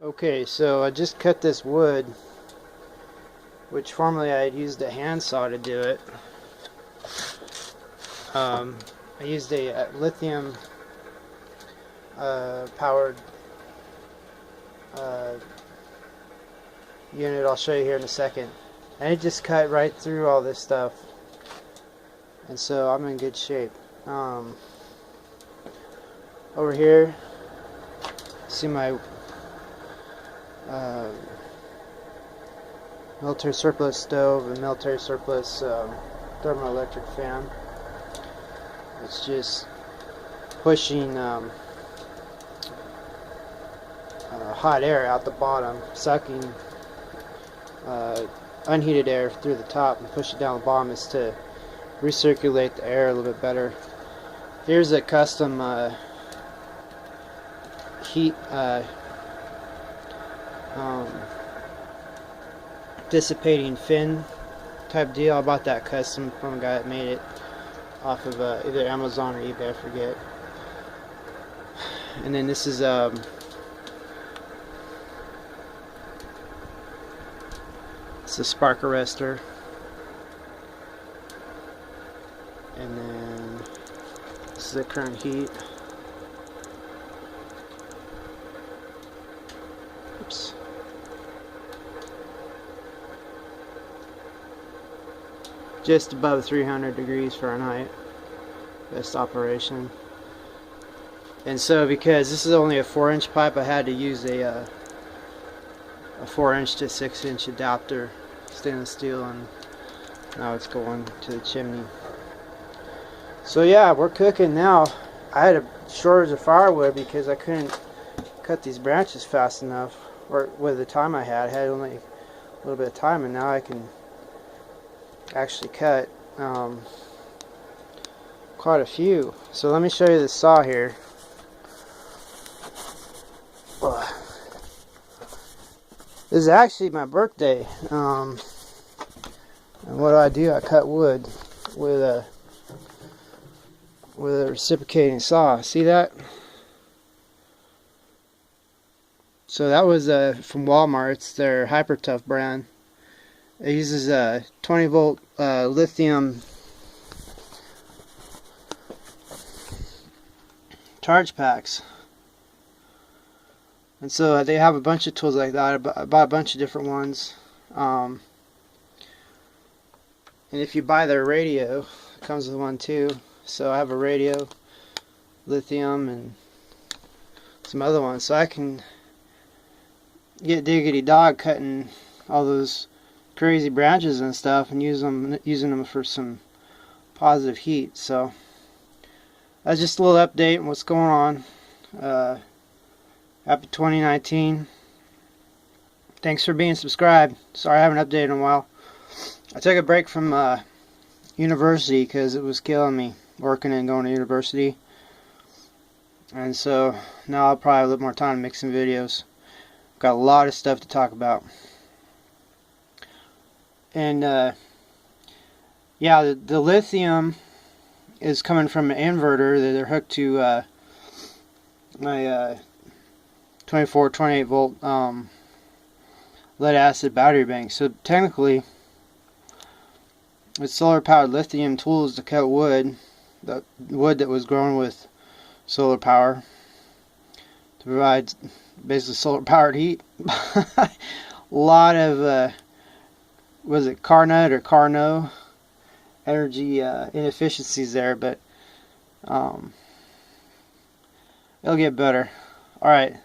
Okay, so I just cut this wood, which formerly I had used a handsaw to do it. I used a lithium powered unit. I'll show you here in a second. And it just cut right through all this stuff, and so I'm in good shape. Over here, see my military surplus stove and military surplus thermoelectric fan. It's just pushing hot air out the bottom, sucking unheated air through the top and push it down the bottom is to recirculate the air a little bit better. Here's a custom heat dissipating fin type deal. I bought that custom from a guy that made it off of either Amazon or eBay, I forget. And then this is it's a spark arrestor, and then this is the current heat. Oops. Just above 300 degrees Fahrenheit. Best operation. And so, because this is only a 4-inch pipe, I had to use a 4-inch to 6-inch adapter, stainless steel, and now it's going to the chimney. So yeah, we're cooking now. I had a shortage of firewood because I couldn't cut these branches fast enough, or with the time I had only a little bit of time, and now I can actually cut quite a few. So let me show you the saw here. This is actually my birthday, and what do? I cut wood with a reciprocating saw. See that? So that was from Walmart. It's their Hyper Tough brand. It uses a 20-volt lithium charge packs. And so they have a bunch of tools like that. I bought a bunch of different ones. And if you buy their radio, it comes with one too. So I have a radio, lithium, and some other ones. So I can get diggity dog cutting all those crazy branches and stuff and using them for some positive heat. So that's just a little update on what's going on. Happy 2019. Thanks for being subscribed. Sorry I haven't updated in a while. I took a break from university because it was killing me working and going to university, and so now I'll probably have a little more time to make some videos. Got a lot of stuff to talk about. And yeah, the lithium is coming from an inverter that they're hooked to my 28 volt lead acid battery bank. So technically with solar powered lithium tools to cut wood, the wood that was grown with solar power to provide basically solar powered heat. A lot of was it Carnot or Carnot energy inefficiencies there, but it'll get better. Alright,